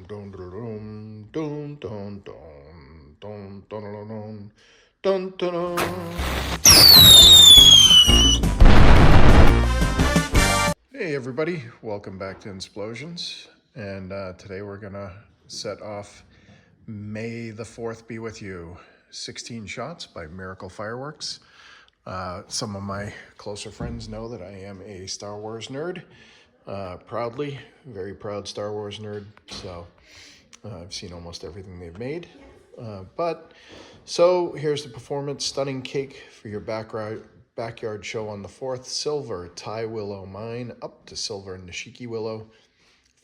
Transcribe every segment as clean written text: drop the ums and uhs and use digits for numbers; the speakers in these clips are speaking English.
dun, dun, dun, dun, dun, dun, dun, dun, dun, dun, dun. Hey everybody, welcome back to NSplosions, and today we're gonna set off May the 4th Be With You, 16 shots by Miracle Fireworks. Some of my closer friends know that I am a Star Wars nerd, proudly, very proud Star Wars nerd, so I've seen almost everything they've made. So here's the performance. Stunning cake for your backyard show on the 4th. Silver Thai Willow Mine up to silver Nishiki Willow.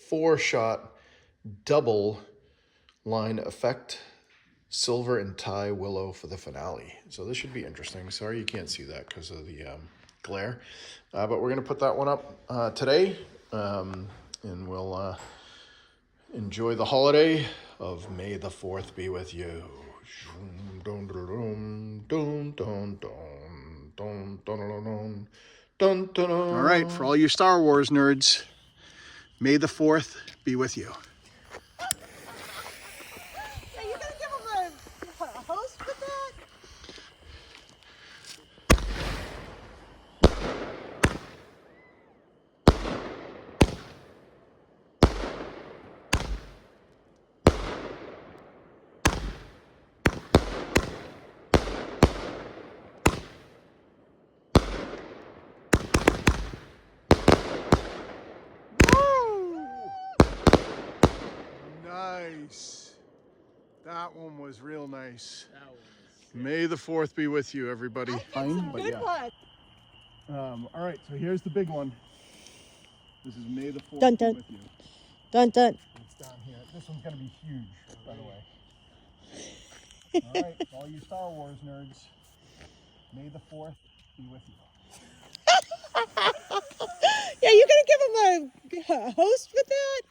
4-shot double line effect. Silver and Thai Willow for the finale. So this should be interesting. Sorry you can't see that because of the glare. But we're going to put that one up today. And we'll enjoy the holiday of May the 4th be with you. All right, for all you Star Wars nerds, May the 4th be with you. Are you gonna give him a host with that? Nice. That one was real nice. May the 4th be with you, everybody. Good one. All right, so here's the big one. This is May the 4th Dun, be dun. with you. Dun dun. It's down here. This one's going to be huge, by the way. All right, all you Star Wars nerds, May the 4th be with you. Yeah, you gonna give him a host with that?